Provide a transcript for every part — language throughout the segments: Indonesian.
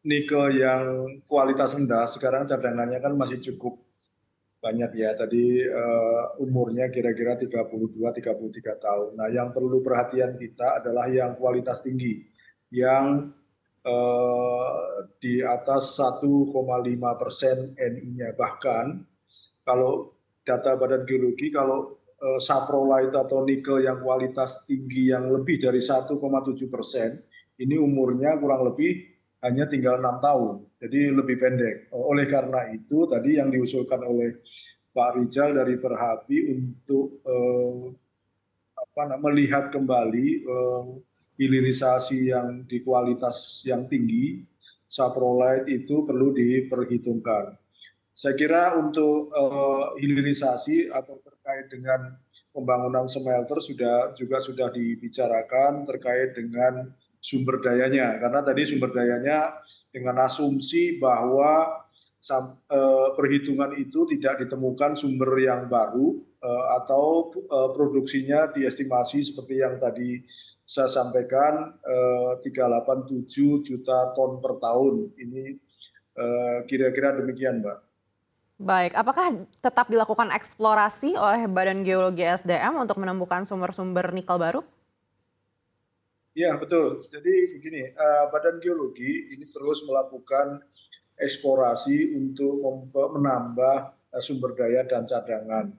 nikel yang kualitas rendah sekarang cadangannya kan masih cukup banyak ya. Tadi umurnya kira-kira 32-33 tahun. Nah, yang perlu perhatian kita adalah yang kualitas tinggi, yang di atas 1,5% Ni-nya. Bahkan kalau data Badan Geologi, kalau saprolite atau nikel yang kualitas tinggi yang lebih dari 1,7%, ini umurnya kurang lebih hanya tinggal 6 tahun, jadi lebih pendek. Oleh karena itu, tadi yang diusulkan oleh Pak Rizal dari Perhapi untuk melihat kembali hilirisasi yang di kualitas yang tinggi, saprolite itu perlu diperhitungkan. Saya kira untuk hilirisasi atau terkait dengan pembangunan smelter juga sudah dibicarakan terkait dengan sumber dayanya. Karena tadi sumber dayanya dengan asumsi bahwa perhitungan itu tidak ditemukan sumber yang baru atau produksinya diestimasi seperti yang tadi saya sampaikan 387 juta ton per tahun. Ini kira-kira demikian, Mbak. Baik, apakah tetap dilakukan eksplorasi oleh Badan Geologi SDM untuk menemukan sumber-sumber nikel baru? Ya, betul. Jadi begini, Badan Geologi ini terus melakukan eksplorasi untuk menambah sumber daya dan cadangan.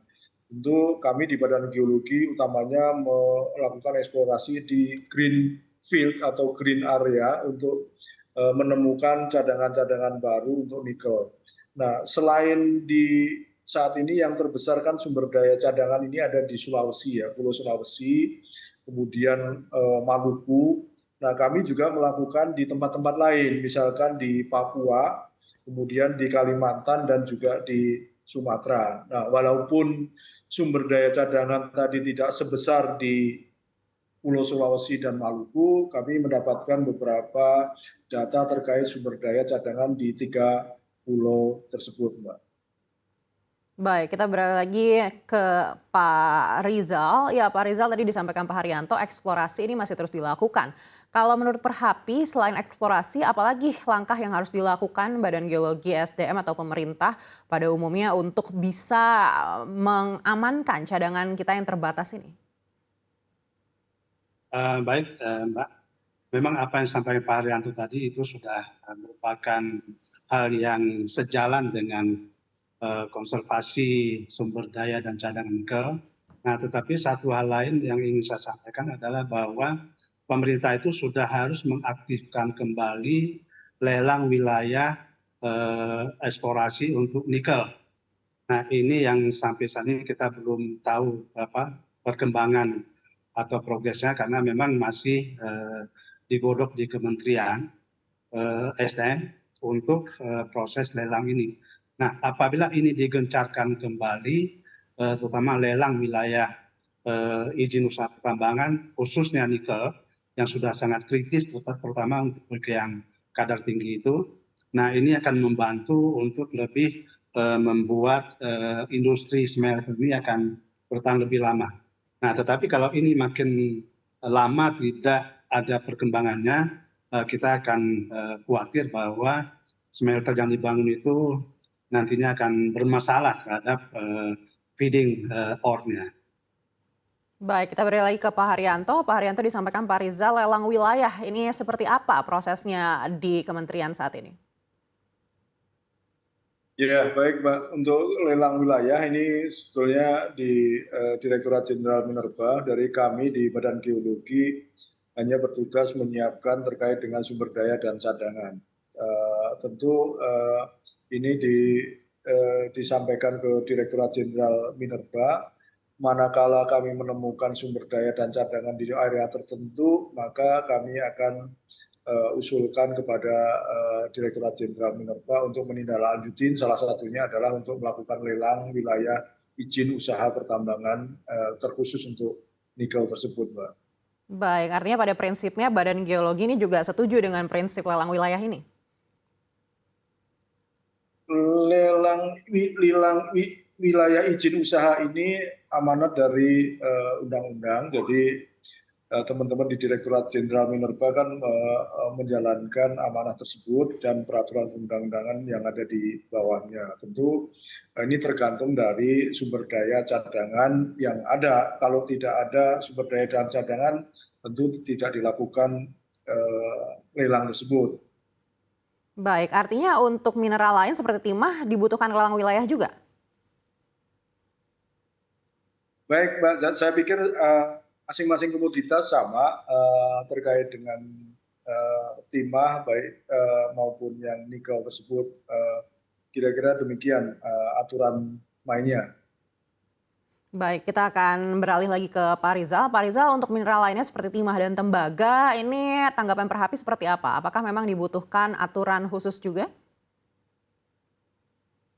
Tentu kami di Badan Geologi utamanya melakukan eksplorasi di green field atau green area untuk menemukan cadangan-cadangan baru untuk nikel. Nah, selain di saat ini yang terbesar kan sumber daya cadangan ini ada di Sulawesi ya, Pulau Sulawesi, kemudian Maluku. Nah, kami juga melakukan di tempat-tempat lain, misalkan di Papua, kemudian di Kalimantan dan juga di Sumatera. Nah, walaupun sumber daya cadangan tadi tidak sebesar di Pulau Sulawesi dan Maluku, kami mendapatkan beberapa data terkait sumber daya cadangan di 3 pulau tersebut, Mbak. Baik, kita beralih lagi ke Pak Rizal. Ya, Pak Rizal tadi disampaikan Pak Haryanto, eksplorasi ini masih terus dilakukan. Kalau menurut Perhapi, selain eksplorasi, apalagi langkah yang harus dilakukan Badan Geologi SDM atau pemerintah pada umumnya untuk bisa mengamankan cadangan kita yang terbatas ini? Baik, Mbak. Memang apa yang disampaikan Pak Haryanto tadi itu sudah merupakan hal yang sejalan dengan konservasi sumber daya dan cadangan nikel. Nah, tetapi satu hal lain yang ingin saya sampaikan adalah bahwa pemerintah itu sudah harus mengaktifkan kembali lelang wilayah eksplorasi untuk nikel. Nah, ini yang sampai saat ini kita belum tahu perkembangan atau progresnya karena memang masih digodok di Kementerian SDM untuk proses lelang ini. Nah, apabila ini digencarkan kembali, terutama lelang wilayah izin usaha pertambangan, khususnya nikel, yang sudah sangat kritis, terutama untuk yang kadar tinggi itu. Nah, ini akan membantu untuk lebih membuat industri smelter ini akan bertahan lebih lama. Nah, tetapi kalau ini makin lama tidak ada perkembangannya, kita akan khawatir bahwa smelter yang dibangun itu nantinya akan bermasalah terhadap feeding ore-nya. Baik, kita beri lagi ke Pak Haryanto. Pak Haryanto disampaikan Pak Rizal, lelang wilayah ini seperti apa prosesnya di kementerian saat ini? Ya, baik, Mbak. Untuk lelang wilayah ini sebetulnya di Direktorat Jenderal Minerba dari kami di Badan Geologi hanya bertugas menyiapkan terkait dengan sumber daya dan cadangan. Tentu ini disampaikan ke Direktorat Jenderal Minerba. Manakala kami menemukan sumber daya dan cadangan di area tertentu, maka kami akan usulkan kepada Direktorat Jenderal Minerba untuk menindaklanjuti, salah satunya adalah untuk melakukan lelang wilayah izin usaha pertambangan terkhusus untuk nikel tersebut, Mbak. Baik, artinya pada prinsipnya Badan Geologi ini juga setuju dengan prinsip lelang wilayah ini? Lelang wilayah izin usaha ini amanat dari undang-undang, jadi teman-teman di Direktorat Jenderal Minerba kan menjalankan amanah tersebut dan peraturan undang-undangan yang ada di bawahnya. Tentu ini tergantung dari sumber daya cadangan yang ada. Kalau tidak ada sumber daya dan cadangan, tentu tidak dilakukan lelang tersebut. Baik, artinya untuk mineral lain seperti timah dibutuhkan lelang wilayah juga? Baik, Mbak, saya pikir masing-masing komoditas sama terkait dengan timah baik maupun yang nikel tersebut. Kira-kira demikian aturan mainnya. Baik, kita akan beralih lagi ke Pak Rizal. Pak Rizal, untuk mineral lainnya seperti timah dan tembaga, ini tanggapan Perhapi seperti apa? Apakah memang dibutuhkan aturan khusus juga?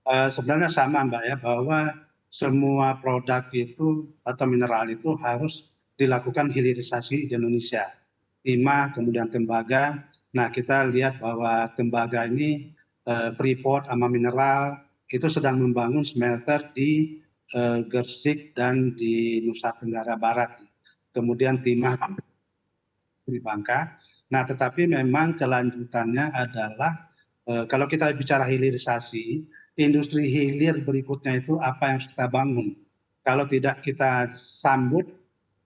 Sebenarnya sama Mbak ya, bahwa semua produk itu atau mineral itu harus dilakukan hilirisasi di Indonesia. Timah, kemudian tembaga. Nah, kita lihat bahwa tembaga ini Freeport sama mineral itu sedang membangun smelter di Gersik dan di Nusa Tenggara Barat. Kemudian timah di Bangka. Nah, tetapi memang kelanjutannya adalah kalau kita bicara hilirisasi, industri hilir berikutnya itu apa yang harus kita bangun. Kalau tidak kita sambut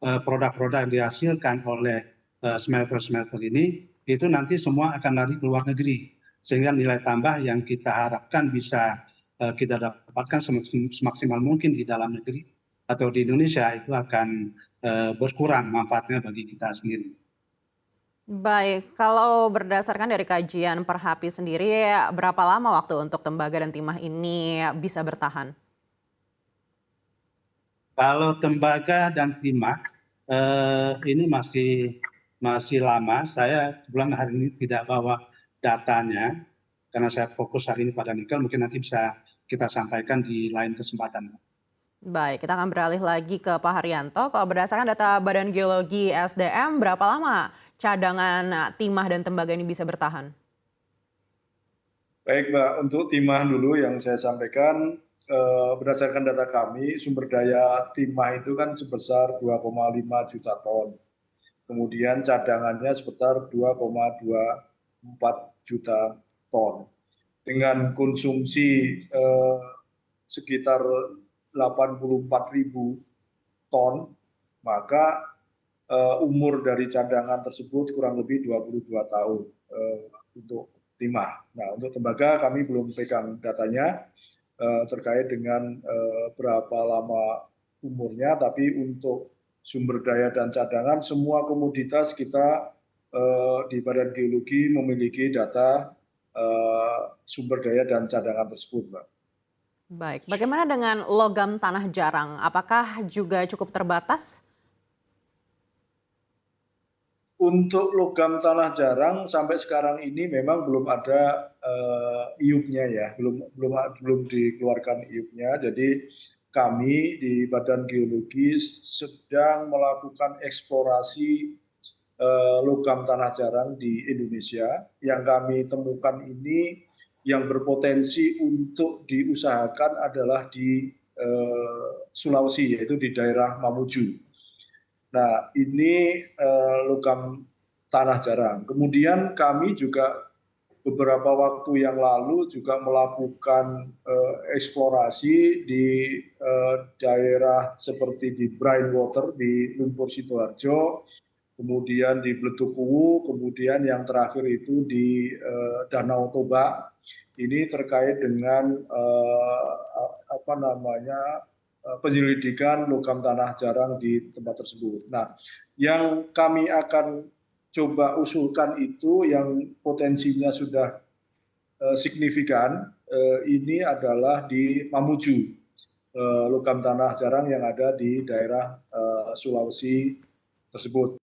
produk-produk yang dihasilkan oleh smelter-smelter ini, itu nanti semua akan lari ke luar negeri. Sehingga nilai tambah yang kita harapkan bisa kita dapatkan semaksimal mungkin di dalam negeri atau di Indonesia itu akan berkurang manfaatnya bagi kita sendiri. Baik, kalau berdasarkan dari kajian Perhapi sendiri, berapa lama waktu untuk tembaga dan timah ini bisa bertahan? Kalau tembaga dan timah ini masih lama. Saya kebetulan hari ini tidak bawa datanya karena saya fokus hari ini pada nikel. Mungkin nanti bisa kita sampaikan di lain kesempatan. Baik, kita akan beralih lagi ke Pak Haryanto. Kalau berdasarkan data Badan Geologi SDM, berapa lama cadangan timah dan tembaga ini bisa bertahan? Baik, Mbak, untuk timah dulu yang saya sampaikan, berdasarkan data kami, sumber daya timah itu kan sebesar 2,5 juta ton. Kemudian cadangannya sebesar 2,24 juta ton. Dengan konsumsi sekitar 84.000 ton, maka umur dari cadangan tersebut kurang lebih 22 tahun untuk timah. Nah, untuk tembaga kami belum pegang datanya terkait dengan berapa lama umurnya, tapi untuk sumber daya dan cadangan semua komoditas kita di Badan Geologi memiliki data sumber daya dan cadangan tersebut, Mbak. Baik, bagaimana dengan logam tanah jarang? Apakah juga cukup terbatas? Untuk logam tanah jarang sampai sekarang ini memang belum ada iup-nya ya, belum dikeluarkan iup-nya. Jadi kami di Badan Geologi sedang melakukan eksplorasi logam tanah jarang di Indonesia. Yang kami temukan ini yang berpotensi untuk diusahakan adalah di Sulawesi, yaitu di daerah Mamuju. Nah, ini logam tanah jarang. Kemudian kami juga beberapa waktu yang lalu juga melakukan eksplorasi di daerah seperti di Brainwater, di Lumpur Sidoarjo, kemudian di Bletukuwu, kemudian yang terakhir itu di Danau Toba. Ini terkait dengan penyelidikan logam tanah jarang di tempat tersebut. Nah, yang kami akan coba usulkan itu yang potensinya sudah signifikan, ini adalah di Mamuju, logam tanah jarang yang ada di daerah Sulawesi tersebut.